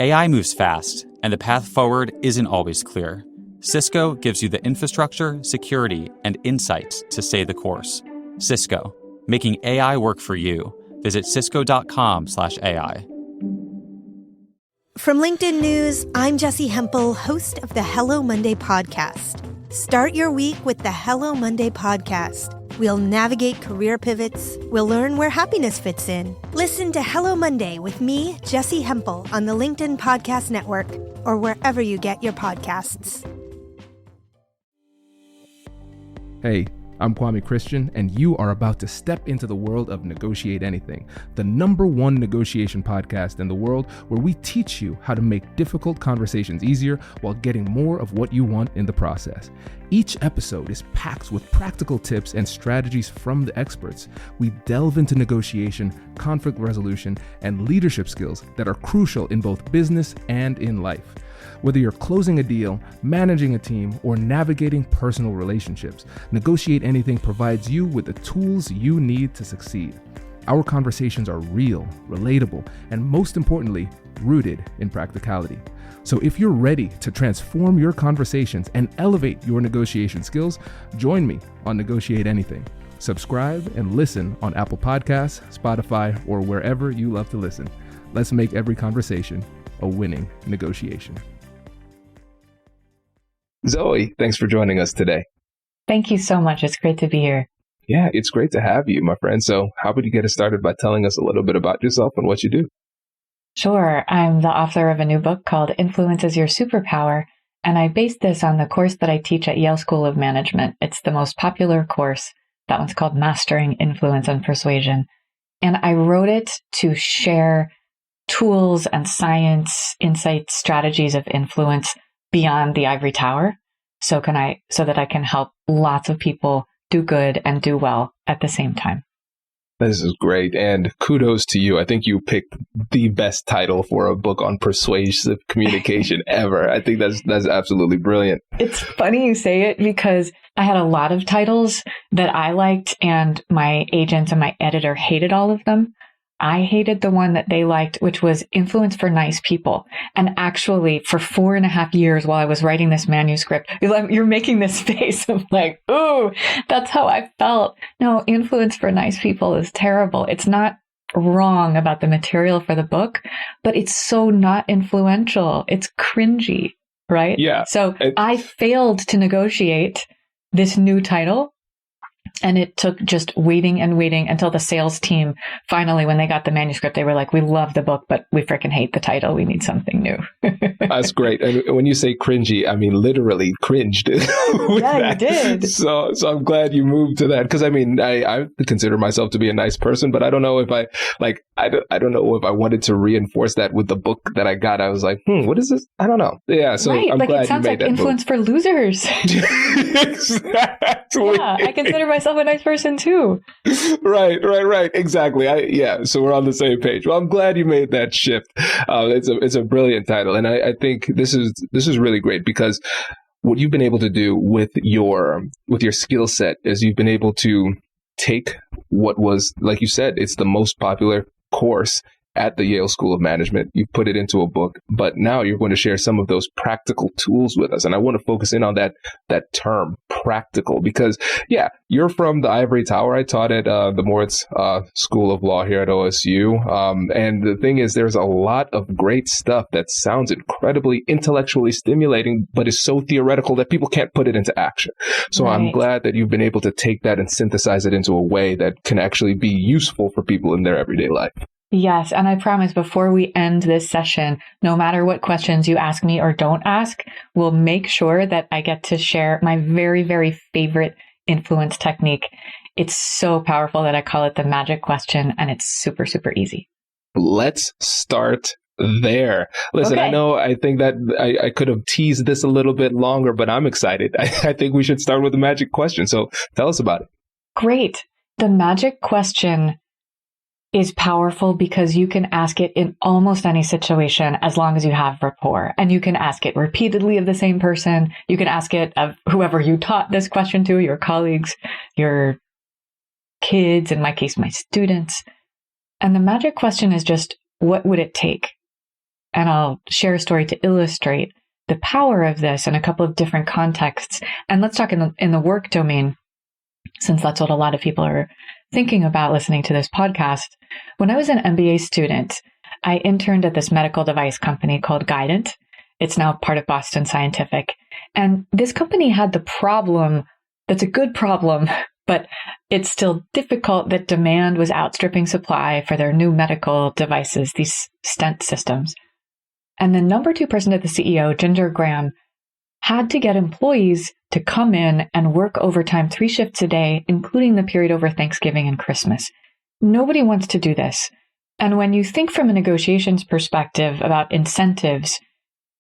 AI moves fast, and the path forward isn't always clear. Cisco gives you the infrastructure, security, and insights to stay the course. Cisco, making AI work for you. Visit cisco.com/AI. From LinkedIn News, I'm Jessie Hempel, host of the Hello Monday podcast. Start your week with the Hello Monday podcast. We'll navigate career pivots. We'll learn where happiness fits in. Listen to Hello Monday with me, Jessie Hempel, on the LinkedIn Podcast Network or wherever you get your podcasts. Hey, I'm Kwame Christian, and you are about to step into the world of Negotiate Anything, the #1 negotiation podcast in the world, where we teach you how to make difficult conversations easier while getting more of what you want in the process. Each episode is packed with practical tips and strategies from the experts. We delve into negotiation, conflict resolution, and leadership skills that are crucial in both business and in life. Whether you're closing a deal, managing a team, or navigating personal relationships, Negotiate Anything provides you with the tools you need to succeed. Our conversations are real, relatable, and most importantly, rooted in practicality. So if you're ready to transform your conversations and elevate your negotiation skills, join me on Negotiate Anything. Subscribe and listen on Apple Podcasts, Spotify, or wherever you love to listen. Let's make every conversation a winning negotiation. Zoe, thanks for joining us today. Thank you so much. It's great to be here. Yeah, it's great to have you, my friend. So how about you get us started by telling us a little bit about yourself and what you do? Sure. I'm the author of a new book called Influence is Your Superpower, and I based this on the course that I teach at Yale School of Management. It's the most popular course. That one's called Mastering Influence and Persuasion. And I wrote it to share tools and science, insights, strategies of influence beyond the ivory tower, so that I can help lots of people do good and do well at the same time. This is great. And kudos to you. I think you picked the best title for a book on persuasive communication ever. I think that's absolutely brilliant. It's funny you say it because I had a lot of titles that I liked and my agents and my editor hated all of them. I hated the one that they liked, which was Influence for Nice People. And actually, for 4.5 years while I was writing this manuscript, you're making this face of like, ooh, that's how I felt. No, Influence for Nice People is terrible. It's not wrong about the material for the book, but it's so not influential. It's cringy, right? Yeah. So I failed to negotiate this new title. And it took just waiting and waiting until the sales team finally, when they got the manuscript, they were like, we love the book, but we freaking hate the title. We need something new. That's great. And when you say cringy, I mean, literally cringed. Yeah, you did. So I'm glad you moved to that. Because I mean, I consider myself to be a nice person, but I don't know if I don't know if I wanted to reinforce that with the book that I got. I was like, what is this? I don't know. Yeah. So right. I'm like glad it sounds you like made that Influence for Losers. Exactly. Yeah, I consider myself a nice person too. Right. Exactly. So we're on the same page. Well, I'm glad you made that shift. It's a brilliant title. And I think this is really great because what you've been able to do with your skill set is you've been able to take what was, like you said, it's the most popular course at the Yale School of Management. You put it into a book, but now you're going to share some of those practical tools with us. And I want to focus in on that term, practical, because yeah, you're from the ivory tower. I taught at the Moritz School of Law here at OSU. And the thing is, there's a lot of great stuff that sounds incredibly intellectually stimulating, but is so theoretical that people can't put it into action. So right. I'm glad that you've been able to take that and synthesize it into a way that can actually be useful for people in their everyday life. Yes. And I promise before we end this session, no matter what questions you ask me or don't ask, we'll make sure that I get to share my very, very favorite influence technique. It's so powerful that I call it the magic question, and it's super, super easy. Let's start there. Listen, Okay. I know I think that I could have teased this a little bit longer, but I'm excited. I think we should start with the magic question. So tell us about it. Great. The magic question is powerful because you can ask it in almost any situation as long as you have rapport. And you can ask it repeatedly of the same person. You can ask it of whoever you taught this question to, your colleagues, your kids, in my case, my students. And the magic question is just, what would it take? and I'll share a story to illustrate the power of this in a couple of different contexts. And let's talk in the work domain, since that's what a lot of people are thinking about listening to this podcast. When I was an MBA student, I interned at this medical device company called Guidant. It's now part of Boston Scientific. And this company had the problem that's a good problem, but it's still difficult, that demand was outstripping supply for their new medical devices, these stent systems. And the number 2 person at the CEO, Ginger Graham, had to get employees to come in and work overtime 3 shifts a day, including the period over Thanksgiving and Christmas. Nobody wants to do this. And when you think from a negotiations perspective about incentives,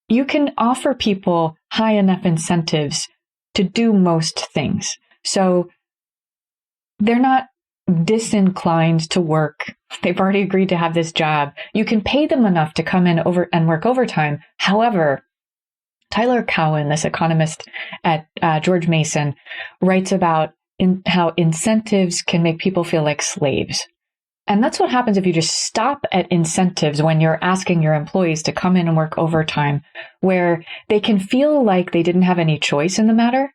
you can offer people high enough incentives to do most things. So they're not disinclined to work. They've already agreed to have this job. You can pay them enough to come in and work overtime. However, Tyler Cowen, this economist at George Mason, writes about how incentives can make people feel like slaves. And that's what happens if you just stop at incentives when you're asking your employees to come in and work overtime, where they can feel like they didn't have any choice in the matter.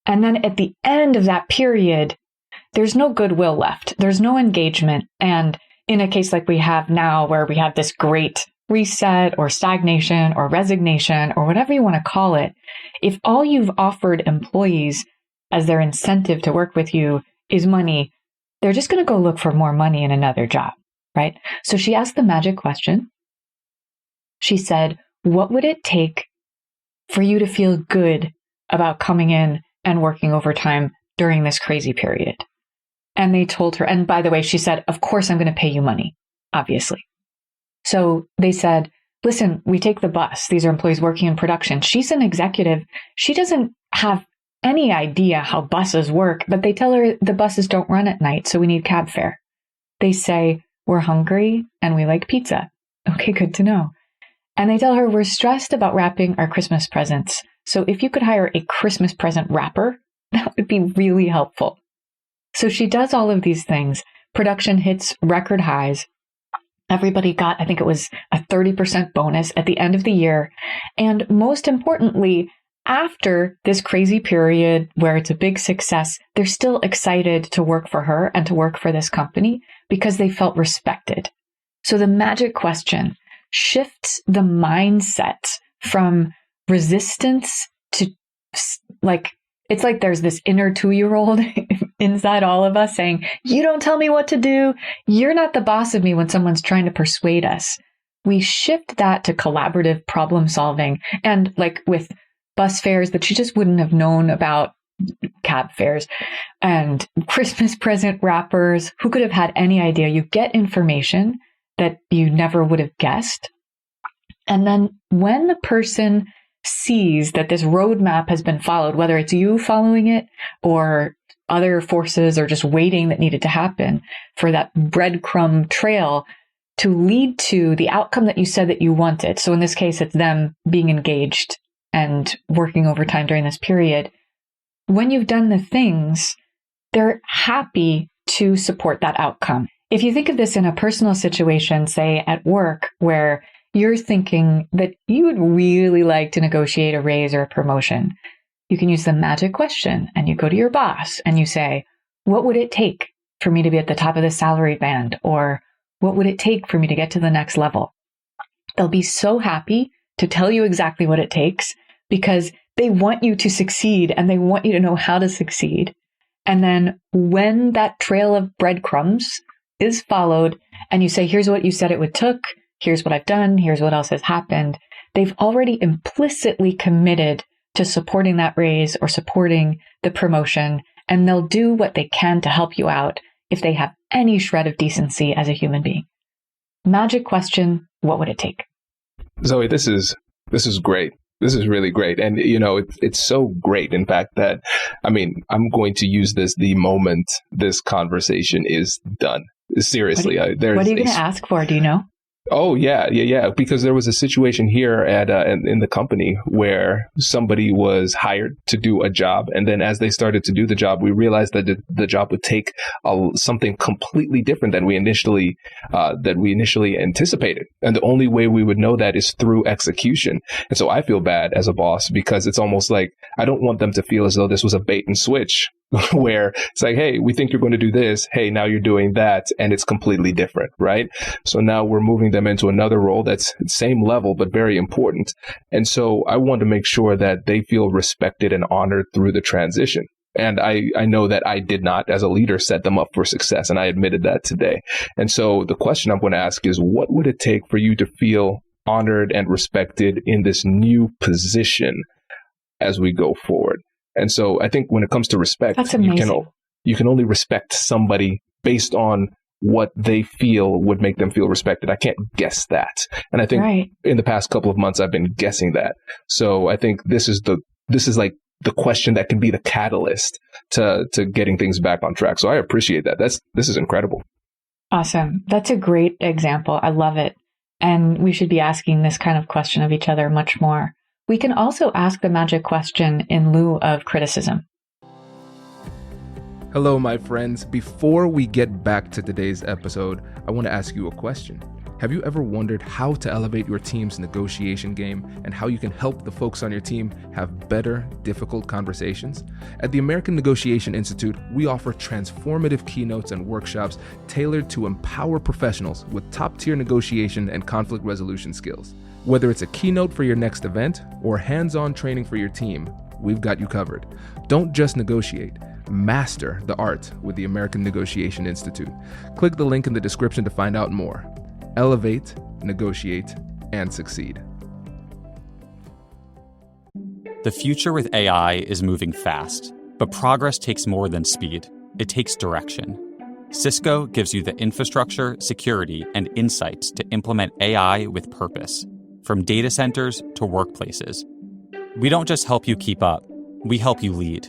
And then at the end of that period, there's no goodwill left. There's no engagement. And in a case like we have now, where we have this great reset or stagnation or resignation or whatever you want to call it, if all you've offered employees as their incentive to work with you is money, they're just going to go look for more money in another job, right? So she asked the magic question. She said, what would it take for you to feel good about coming in and working overtime during this crazy period? And they told her, and by the way, she said, of course, I'm going to pay you money, obviously. So they said, listen, we take the bus. These are employees working in production. She's an executive. She doesn't have any idea how buses work, but they tell her the buses don't run at night, so we need cab fare. They say, we're hungry and we like pizza. Okay, good to know. And they tell her, we're stressed about wrapping our Christmas presents. So if you could hire a Christmas present wrapper, that would be really helpful. So she does all of these things. Production hits record highs. Everybody got, I think it was a 30% bonus at the end of the year. And most importantly, after this crazy period where it's a big success, they're still excited to work for her and to work for this company because they felt respected. So the magic question shifts the mindset from resistance to it's like there's this inner 2-year-old inside all of us saying, you don't tell me what to do. You're not the boss of me when someone's trying to persuade us. We shift that to collaborative problem solving. And like with bus fares that she just wouldn't have known about, cab fares and Christmas present wrappers, who could have had any idea? You get information that you never would have guessed. And then when the person sees that this roadmap has been followed, whether it's you following it or other forces or just waiting that needed to happen for that breadcrumb trail to lead to the outcome that you said that you wanted. So in this case, it's them being engaged and working overtime during this period. When you've done the things, they're happy to support that outcome. If you think of this in a personal situation, say at work, where you're thinking that you would really like to negotiate a raise or a promotion, you can use the magic question and you go to your boss and you say, what would it take for me to be at the top of the salary band? Or what would it take for me to get to the next level? They'll be so happy to tell you exactly what it takes because they want you to succeed and they want you to know how to succeed. And then when that trail of breadcrumbs is followed and you say, here's what you said it would took, here's what I've done, here's what else has happened, they've already implicitly committed to supporting that raise or supporting the promotion, and they'll do what they can to help you out if they have any shred of decency as a human being. Magic question, what would it take? Zoe, this is great. This is really great. And, it's so great, in fact, that, I'm going to use this the moment this conversation is done. Seriously. What are you going to ask for? Do you know? Oh, yeah. Because there was a situation here at in the company where somebody was hired to do a job. And then as they started to do the job, we realized that the job would take something completely different than we initially anticipated. And the only way we would know that is through execution. And so I feel bad as a boss because it's almost like I don't want them to feel as though this was a bait and switch where it's like, hey, we think you're going to do this. Hey, now you're doing that. And it's completely different, right? So now we're moving them into another role that's same level, but very important. And so I want to make sure that they feel respected and honored through the transition. And I know that I did not, as a leader, set them up for success. And I admitted that today. And so the question I'm going to ask is, what would it take for you to feel honored and respected in this new position as we go forward? And so I think when it comes to respect, that's amazing. You can only respect somebody based on what they feel would make them feel respected. I can't guess that. And I think in the past couple of months, I've been guessing that. So I think this is like the question that can be the catalyst to getting things back on track. So I appreciate that. This is incredible. Awesome. That's a great example. I love it. And we should be asking this kind of question of each other much more. We can also ask the magic question in lieu of criticism. Hello, my friends. Before we get back to today's episode, I want to ask you a question. Have you ever wondered how to elevate your team's negotiation game and how you can help the folks on your team have better, difficult conversations? At the American Negotiation Institute, we offer transformative keynotes and workshops tailored to empower professionals with top-tier negotiation and conflict resolution skills. Whether it's a keynote for your next event or hands-on training for your team, we've got you covered. Don't just negotiate. Master the art with the American Negotiation Institute. Click the link in the description to find out more. Elevate, negotiate, and succeed. The future with AI is moving fast, but progress takes more than speed. It takes direction. Cisco gives you the infrastructure, security, and insights to implement AI with purpose, from data centers to workplaces. We don't just help you keep up, we help you lead.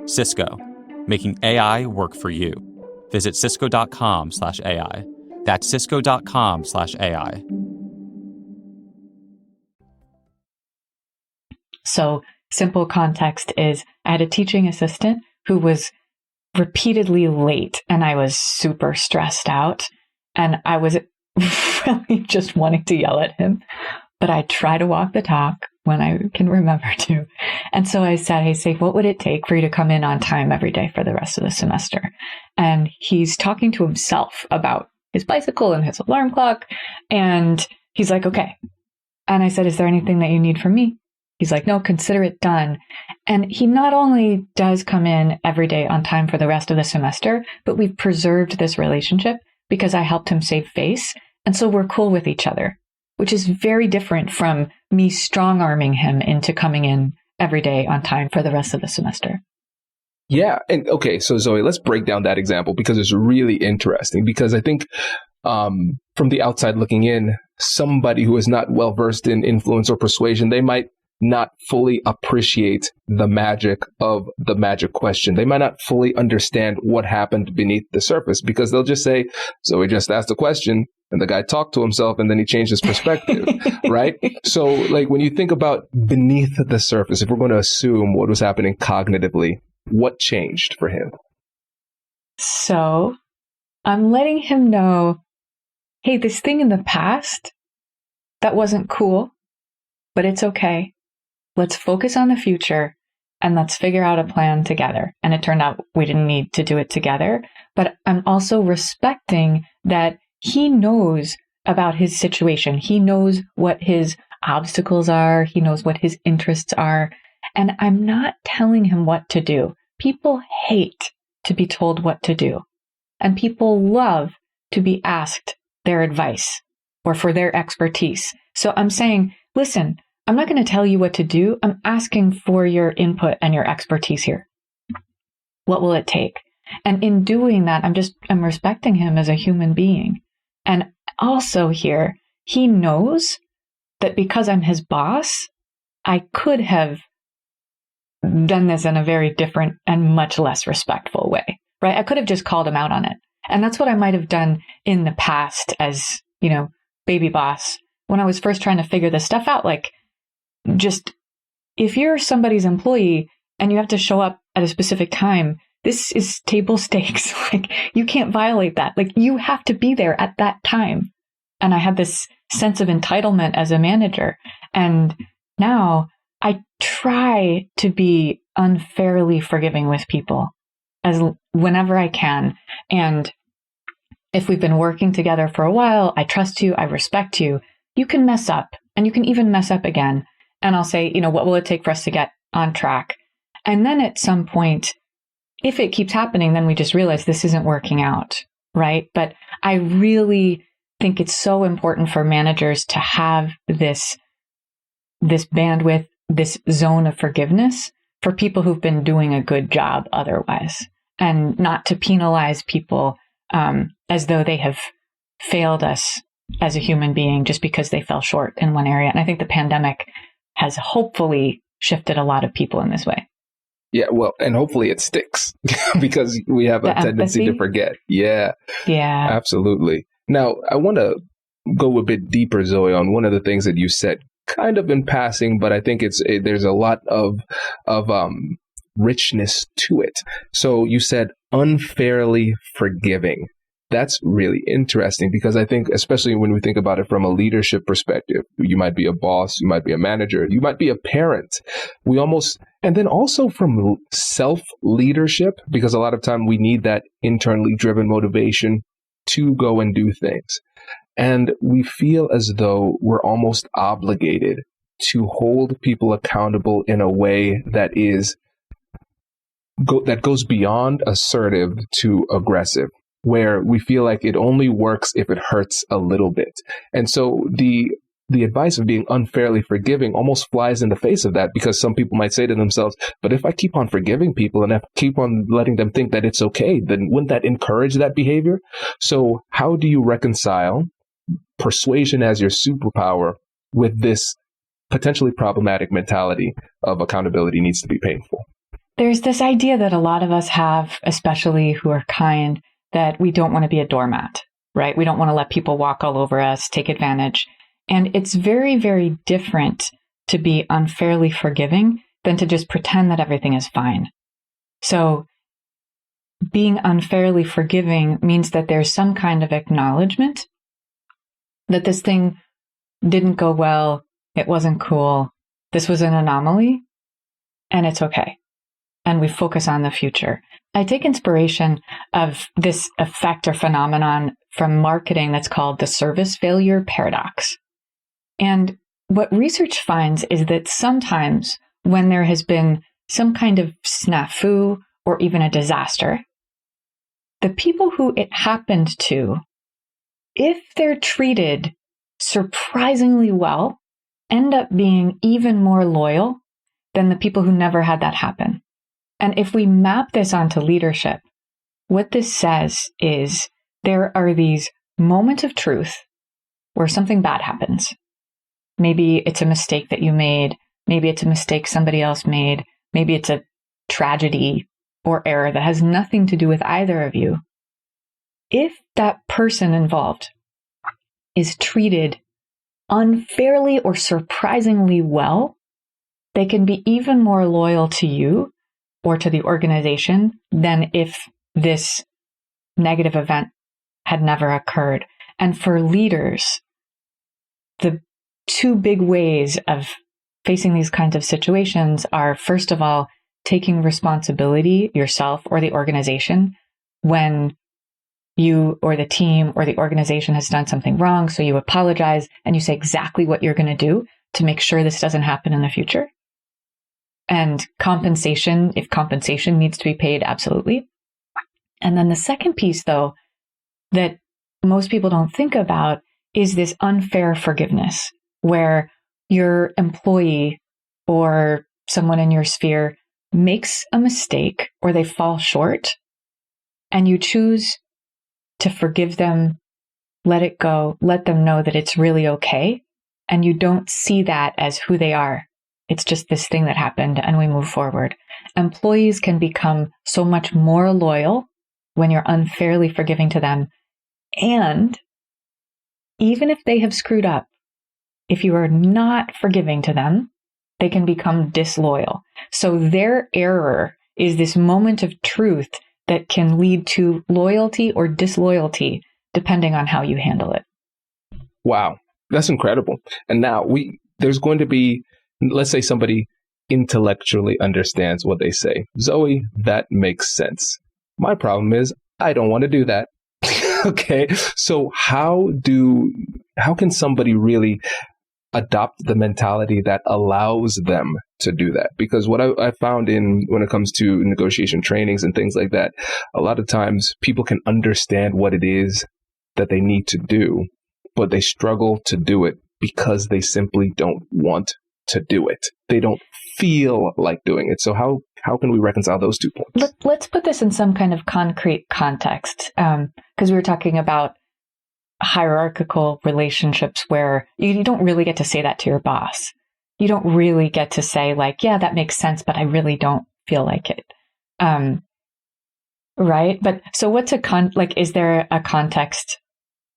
Cisco, making AI work for you. Visit cisco.com/AI. That's cisco.com/AI. So, simple context is I had a teaching assistant who was repeatedly late, and I was super stressed out, and I was really just wanting to yell at him. But I try to walk the talk when I can remember to. And so I said, hey, Safe, what would it take for you to come in on time every day for the rest of the semester? And he's talking to himself about his bicycle and his alarm clock. And he's like, okay. And I said, is there anything that you need from me? He's like, no, consider it done. And he not only does come in every day on time for the rest of the semester, but we've preserved this relationship because I helped him save face. And so we're cool with each other, which is very different from me strong-arming him into coming in every day on time for the rest of the semester. Yeah. And okay, so Zoe, let's break down that example because it's really interesting. Because I think from the outside looking in, somebody who is not well-versed in influence or persuasion, they might not fully appreciate the magic of the magic question. They might not fully understand what happened beneath the surface because they'll just say, so we just asked a question and the guy talked to himself and then he changed his perspective, right? So like when you think about beneath the surface, if we're going to assume what was happening cognitively, what changed for him? So I'm letting him know, hey, this thing in the past, that wasn't cool, but it's okay. Let's focus on the future and let's figure out a plan together. And it turned out we didn't need to do it together, but I'm also respecting that he knows about his situation. He knows what his obstacles are. He knows what his interests are. And I'm not telling him what to do. People hate to be told what to do. And people love to be asked their advice or for their expertise. So I'm saying, listen, I'm not going to tell you what to do. I'm asking for your input and your expertise here. What will it take? And in doing that, I'm respecting him as a human being. And also here, he knows that because I'm his boss, I could have done this in a very different and much less respectful way, right? I could have just called him out on it. And that's what I might have done in the past as, baby boss, when I was first trying to figure this stuff out, like, just if you're somebody's employee and you have to show up at a specific time, this is table stakes. Like, you can't violate that. Like, you have to be there at that time. And I had this sense of entitlement as a manager. And now I try to be unfairly forgiving with people as whenever I can. And if we've been working together for a while, I trust you, I respect you. You can mess up, and you can even mess up again. And I'll say, what will it take for us to get on track? And then at some point, if it keeps happening, then we just realize this isn't working out, right? But I really think it's so important for managers to have this bandwidth, this zone of forgiveness for people who've been doing a good job otherwise, and not to penalize people as though they have failed us as a human being just because they fell short in one area. And I think the pandemic has hopefully shifted a lot of people in this way. Yeah, well, and hopefully it sticks because we have a tendency to forget. Yeah, absolutely. Now, I want to go a bit deeper, Zoe, on one of the things that you said, kind of in passing, but I think there's a lot of richness to it. So you said unfairly forgiving. That's really interesting because I think, especially when we think about it from a leadership perspective, you might be a boss, you might be a manager, you might be a parent. And then also from self-leadership, because a lot of time we need that internally driven motivation to go and do things. And we feel as though we're almost obligated to hold people accountable in a way that goes beyond assertive to aggressive, where we feel like it only works if it hurts a little bit. And so the advice of being unfairly forgiving almost flies in the face of that, because some people might say to themselves, but if I keep on forgiving people and I keep on letting them think that it's okay, then wouldn't that encourage that behavior? So how do you reconcile persuasion as your superpower with this potentially problematic mentality of accountability needs to be painful? There's this idea that a lot of us have, especially who are kind, that we don't want to be a doormat, right? We don't want to let people walk all over us, take advantage. And it's very, very different to be unfairly forgiving than to just pretend that everything is fine. So being unfairly forgiving means that there's some kind of acknowledgement that this thing didn't go well, it wasn't cool, this was an anomaly, and it's okay. And we focus on the future. I take inspiration of this effect or phenomenon from marketing that's called the service failure paradox. And what research finds is that sometimes when there has been some kind of snafu or even a disaster, the people who it happened to, if they're treated surprisingly well, end up being even more loyal than the people who never had that happen. And if we map this onto leadership, what this says is there are these moments of truth where something bad happens. Maybe it's a mistake that you made. Maybe it's a mistake somebody else made. Maybe it's a tragedy or error that has nothing to do with either of you. If that person involved is treated unfairly or surprisingly well, they can be even more loyal to you or to the organization than if this negative event had never occurred. And for leaders, the two big ways of facing these kinds of situations are, first of all, taking responsibility yourself or the organization when you or the team or the organization has done something wrong. So you apologize and you say exactly what you're going to do to make sure this doesn't happen in the future. And compensation, if compensation needs to be paid, absolutely. And then the second piece, though, that most people don't think about is this unfair forgiveness, where your employee or someone in your sphere makes a mistake or they fall short, and you choose to forgive them, let it go, let them know that it's really okay, and you don't see that as who they are. It's just this thing that happened and we move forward. Employees can become so much more loyal when you're unfairly forgiving to them. And even if they have screwed up, if you are not forgiving to them, they can become disloyal. So their error is this moment of truth that can lead to loyalty or disloyalty, depending on how you handle it. Wow, that's incredible. And now there's going to be, let's say somebody intellectually understands what they say. Zoe, that makes sense. My problem is I don't want to do that. Okay, so how can somebody really adopt the mentality that allows them to do that? Because what I found when it comes to negotiation trainings and things like that, a lot of times people can understand what it is that they need to do, but they struggle to do it because they simply don't want to do it. They don't feel like doing it. So how can we reconcile those 2 points? Let's put this in some kind of concrete context, because we were talking about hierarchical relationships where you don't really get to say that to your boss. You don't really get to say like, yeah, that makes sense, but I really don't feel like it. Right? But so what's is there a context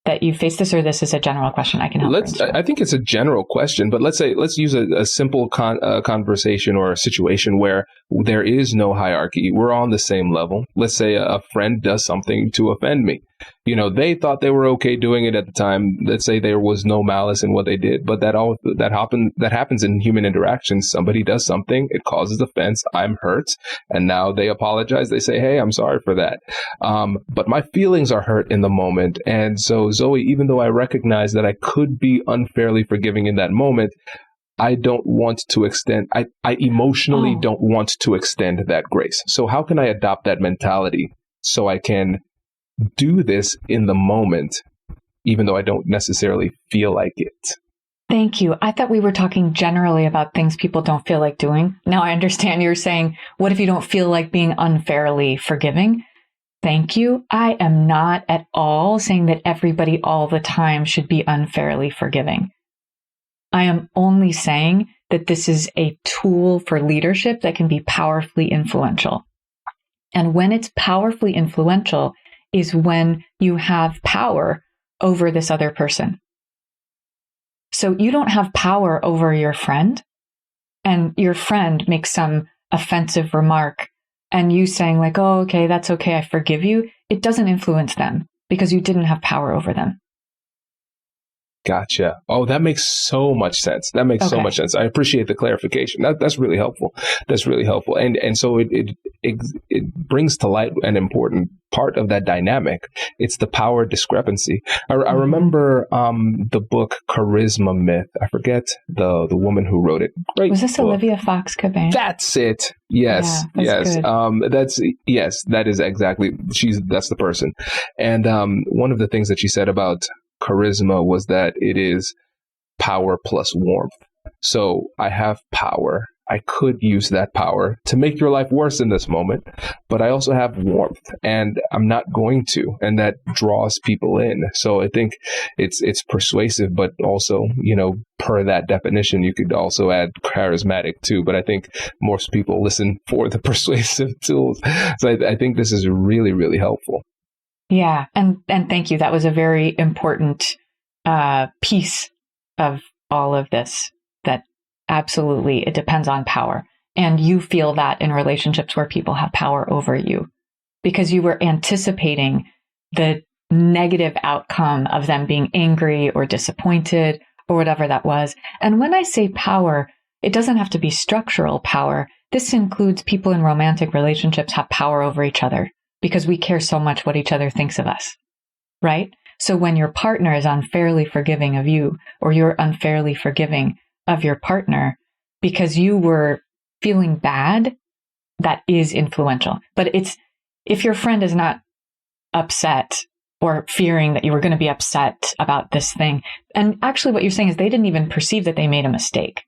that you face this, or this is a general question? I can help. I think it's a general question, but let's use a simple conversation or a situation where there is no hierarchy. We're on the same level. Let's say a friend does something to offend me. They thought they were okay doing it at the time. Let's say there was no malice in what they did, but that happens in human interactions. Somebody does something, it causes offense. I'm hurt, and now they apologize. They say, "Hey, I'm sorry for that." But my feelings are hurt in the moment, and so Zoe, even though I recognize that I could be unfairly forgiving in that moment, I don't want to extend. I emotionally don't want to extend that grace. So how can I adopt that mentality so I can do this in the moment, even though I don't necessarily feel like it? Thank you. I thought we were talking generally about things people don't feel like doing. Now I understand you're saying, what if you don't feel like being unfairly forgiving? Thank you. I am not at all saying that everybody all the time should be unfairly forgiving. I am only saying that this is a tool for leadership that can be powerfully influential. And when it's powerfully influential is when you have power over this other person. So you don't have power over your friend, and your friend makes some offensive remark, and you saying like, "Oh, okay, that's okay, I forgive you." It doesn't influence them because you didn't have power over them. Gotcha. Oh, that makes so much sense. That makes so much sense. I appreciate the clarification. That's really helpful. That's really helpful. And so it brings to light an important part of that dynamic. It's the power discrepancy. I remember the book Charisma Myth. I forget the woman who wrote it. Great. Was this book. Olivia Fox-Cabane? That's it. Yes. Yeah, that's good. That is exactly. That's the person. And one of the things that she said about charisma was that it is power plus warmth. So I have power. I could use that power to make your life worse in this moment, but I also have warmth, and I'm not going to, and that draws people in. So I think it's persuasive, but also, per that definition, you could also add charismatic too. But I think most people listen for the persuasive tools. So I think this is really, really helpful. Yeah. And thank you. That was a very important piece of all of this, that absolutely it depends on power. And you feel that in relationships where people have power over you because you were anticipating the negative outcome of them being angry or disappointed or whatever that was. And when I say power, it doesn't have to be structural power. This includes people in romantic relationships have power over each other, because we care so much what each other thinks of us, right? So when your partner is unfairly forgiving of you, or you're unfairly forgiving of your partner because you were feeling bad, that is influential. But if your friend is not upset or fearing that you were going to be upset about this thing, and actually what you're saying is they didn't even perceive that they made a mistake,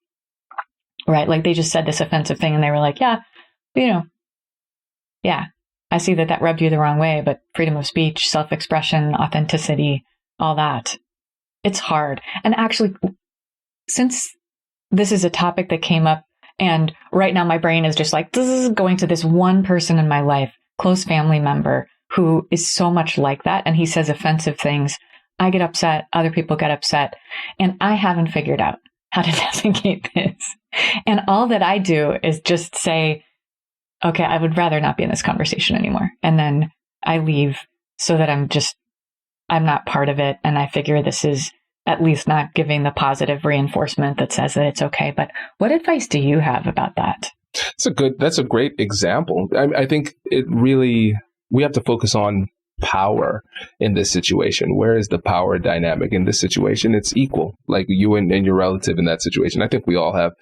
right? Like they just said this offensive thing and they were like, yeah, I see that rubbed you the wrong way, but freedom of speech, self-expression, authenticity, all that. It's hard. And actually, since this is a topic that came up, and right now my brain is just like, this is going to this one person in my life, close family member, who is so much like that, and he says offensive things I get upset, other people get upset, and I haven't figured out how to navigate this. And all that I do is just say, okay, I would rather not be in this conversation anymore. And then I leave so that I'm not part of it. And I figure this is at least not giving the positive reinforcement that says that it's okay. But what advice do you have about that? That's a great example. I think we have to focus on power in this situation. Where is the power dynamic in this situation? It's equal, like you and your relative in that situation. I think we all have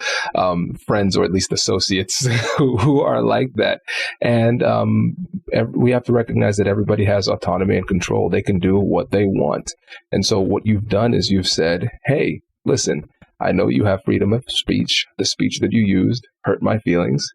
friends or at least associates who are like that. And we have to recognize that everybody has autonomy and control. They can do what they want. And so what you've done is you've said, hey, listen, I know you have freedom of speech. The speech that you used hurt my feelings.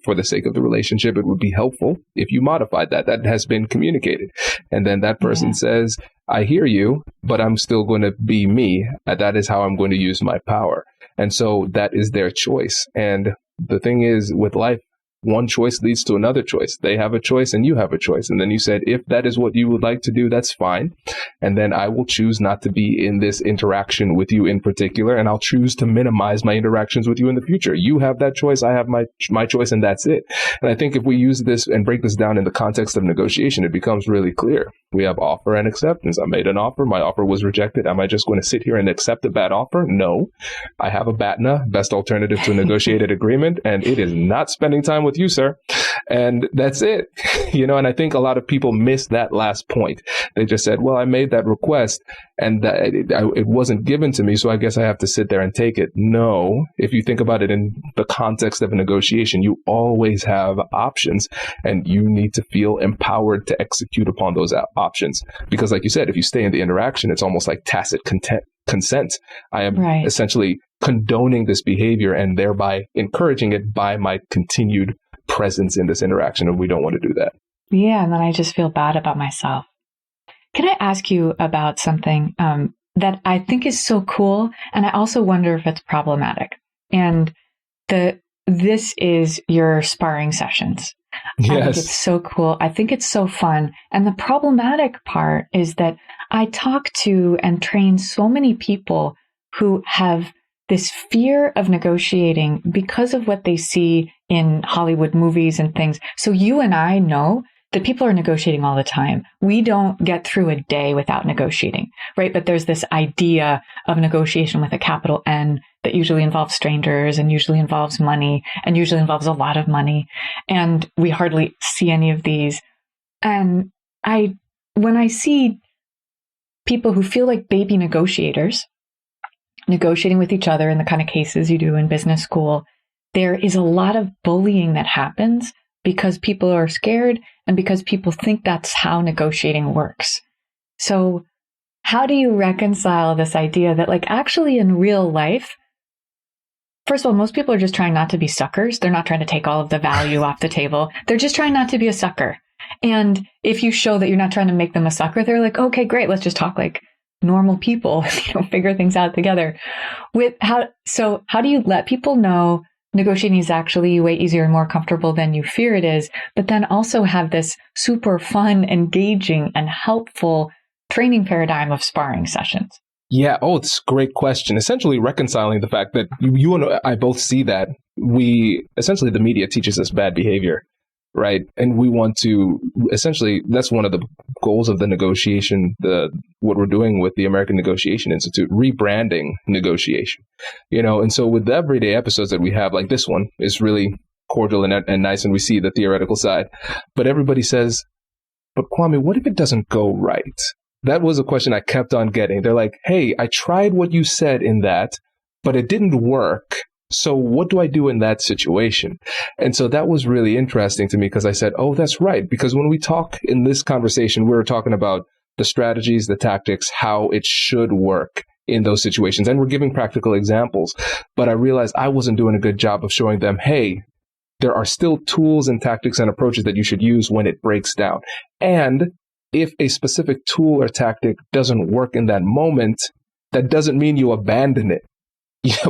For the sake of the relationship, it would be helpful if you modified that. That has been communicated. And then that person says, I hear you, but I'm still going to be me. That is how I'm going to use my power. And so that is their choice. And the thing is, with life, one choice leads to another choice. They have a choice and you have a choice. And then you said, if that is what you would like to do, that's fine. And then I will choose not to be in this interaction with you in particular. And I'll choose to minimize my interactions with you in the future. You have that choice. I have my choice, and that's it. And I think if we use this and break this down in the context of negotiation, it becomes really clear. We have offer and acceptance. I made an offer. My offer was rejected. Am I just going to sit here and accept a bad offer? No. I have a BATNA, best alternative to a negotiated agreement, and it is not spending time with you, sir. And that's it. And I think a lot of people miss that last point. They just said, well, I made that request and that it wasn't given to me, so I guess I have to sit there and take it. No, if you think about it in the context of a negotiation, you always have options, and you need to feel empowered to execute upon those options. Because like you said, if you stay in the interaction, it's almost like tacit consent. I am essentially condoning this behavior and thereby encouraging it by my continued presence in this interaction, and we don't want to do that. Yeah, and then I just feel bad about myself. Can I ask you about something that I think is so cool, and I also wonder if it's problematic? And this is your sparring sessions. Yes. I think it's so cool. I think it's so fun. And the problematic part is that I talk to and train so many people who have this fear of negotiating because of what they see in Hollywood movies and things. So you and I know that people are negotiating all the time. We don't get through a day without negotiating, right? But there's this idea of negotiation with a capital N that usually involves strangers and usually involves money and usually involves a lot of money. And we hardly see any of these. And when I see people who feel like baby negotiators, negotiating with each other in the kind of cases you do in business school, there is a lot of bullying that happens because people are scared and because people think that's how negotiating works. So how do you reconcile this idea that, like, actually in real life, first of all, most people are just trying not to be suckers. They're not trying to take all of the value off the table. They're just trying not to be a sucker. And if you show that you're not trying to make them a sucker, they're like, okay, great, let's just talk like normal people, figure things out together. How do you let people know negotiating is actually way easier and more comfortable than you fear it is, but then also have this super fun, engaging, and helpful training paradigm of sparring sessions? Yeah. Oh, it's a great question. Essentially reconciling the fact that you and I both see that essentially the media teaches us bad behavior, right? And we want to essentially, that's one of the goals of the negotiation, what we're doing with the American Negotiation Institute, rebranding negotiation, and so with the everyday episodes that we have, like this one is really cordial and nice, and we see the theoretical side, but everybody says, but Kwame, what if it doesn't go right? That was a question I kept on getting. They're like, hey, I tried what you said in that, but it didn't work. So what do I do in that situation? And so that was really interesting to me because I said, oh, that's right. Because when we talk in this conversation, we were talking about the strategies, the tactics, how it should work in those situations. And we're giving practical examples. But I realized I wasn't doing a good job of showing them, hey, there are still tools and tactics and approaches that you should use when it breaks down. And if a specific tool or tactic doesn't work in that moment, that doesn't mean you abandon it.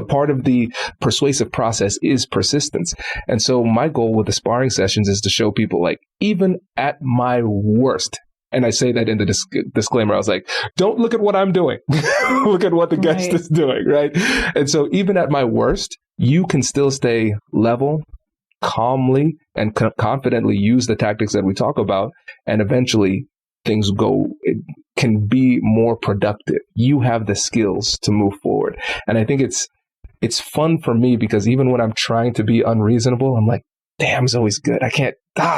Part of the persuasive process is persistence. And so my goal with the sparring sessions is to show people, like, even at my worst, And I say that in the disclaimer. I was like, don't look at what I'm doing. Look at what the guest is doing, right? And so even at my worst, you can still stay level, calmly, and confidently use the tactics that we talk about. And eventually things it can be more productive. You have the skills to move forward. And I think it's fun for me because even when I'm trying to be unreasonable, I'm like, damn, Zoe's good.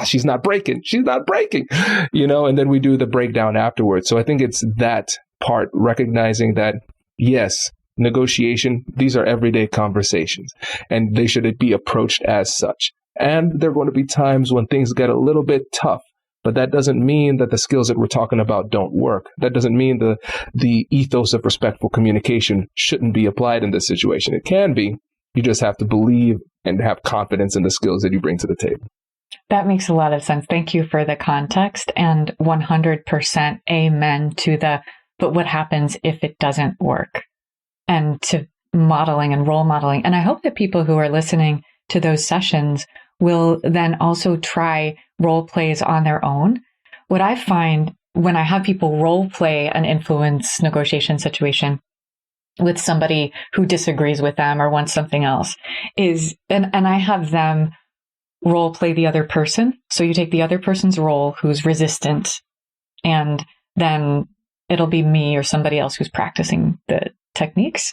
She's not breaking. And then we do the breakdown afterwards. So I think it's that part, recognizing that, yes, negotiation, these are everyday conversations and they should be approached as such. And there are going to be times when things get a little bit tough, but that doesn't mean that the skills that we're talking about don't work. That doesn't mean the ethos of respectful communication shouldn't be applied in this situation. It can be. You just have to believe and have confidence in the skills that you bring to the table. That makes a lot of sense. Thank you for the context, and 100% amen to but what happens if it doesn't work, and to modeling and role modeling. And I hope that people who are listening to those sessions will then also try role plays on their own. What I find when I have people role play an influence negotiation situation with somebody who disagrees with them or wants something else is, and I have them role play the other person. So you take the other person's role who's resistant, and then it'll be me or somebody else who's practicing the techniques.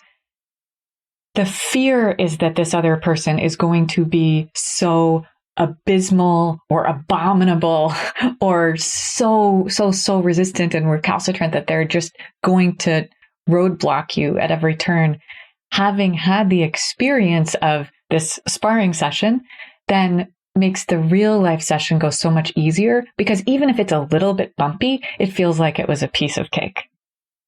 The fear is that this other person is going to be so abysmal or abominable or so resistant and recalcitrant that they're just going to roadblock you at every turn. Having had the experience of this sparring session then makes the real life session go so much easier, because even if it's a little bit bumpy, it feels like it was a piece of cake.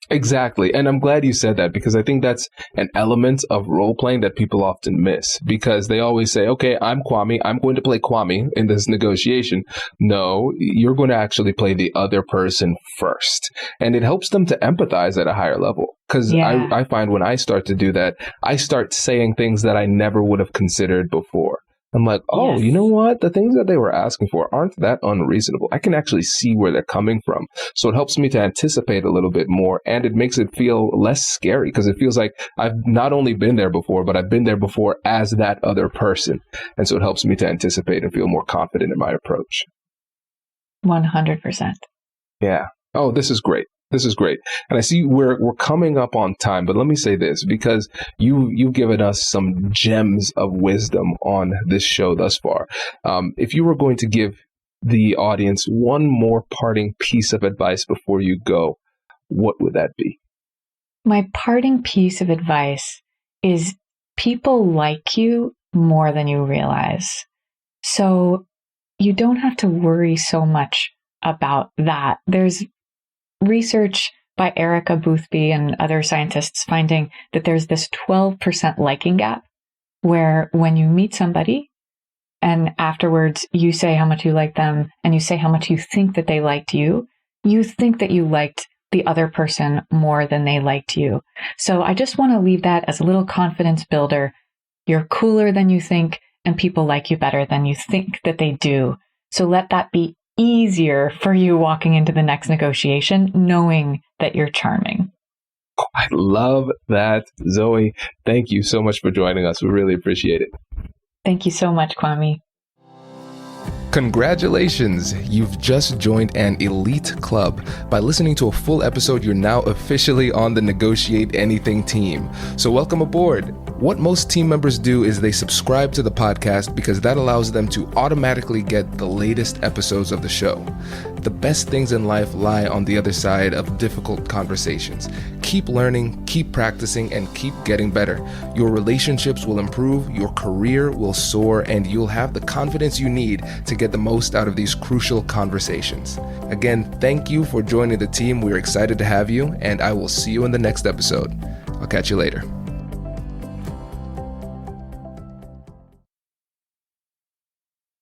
Exactly. And I'm glad you said that, because I think that's an element of role playing that people often miss, because they always say, okay, I'm Kwame. I'm going to play Kwame in this negotiation. No, you're going to actually play the other person first. And it helps them to empathize at a higher level. Because I find when I start to do that, I start saying things that I never would have considered before. I'm like, oh, You know what? The things that they were asking for aren't that unreasonable. I can actually see where they're coming from. So it helps me to anticipate a little bit more, and it makes it feel less scary, because it feels like I've not only been there before, but I've been there before as that other person. And so it helps me to anticipate and feel more confident in my approach. 100%. Yeah. Oh, this is great. This is great. And I see we're coming up on time, but let me say this, because you've given us some gems of wisdom on this show thus far. If you were going to give the audience one more parting piece of advice before you go, what would that be? My parting piece of advice is people like you more than you realize. So you don't have to worry so much about that. There's research by Erica Boothby and other scientists finding that there's this 12% liking gap, where when you meet somebody and afterwards you say how much you like them and you say how much you think that they liked you, you think that you liked the other person more than they liked you. So I just want to leave that as a little confidence builder. You're cooler than you think, and people like you better than you think that they do. So let that be easier for you walking into the next negotiation, knowing that you're charming. I love that, Zoe. Thank you so much for joining us. We really appreciate it. Thank you so much, Kwame. Congratulations! You've just joined an elite club. By listening to a full episode, you're now officially on the Negotiate Anything team. So welcome aboard. What most team members do is they subscribe to the podcast, because that allows them to automatically get the latest episodes of the show. The best things in life lie on the other side of difficult conversations. Keep learning, keep practicing, and keep getting better. Your relationships will improve, your career will soar, and you'll have the confidence you need to get the most out of these crucial conversations. Again, thank you for joining the team. We're excited to have you, and I will see you in the next episode. I'll catch you later.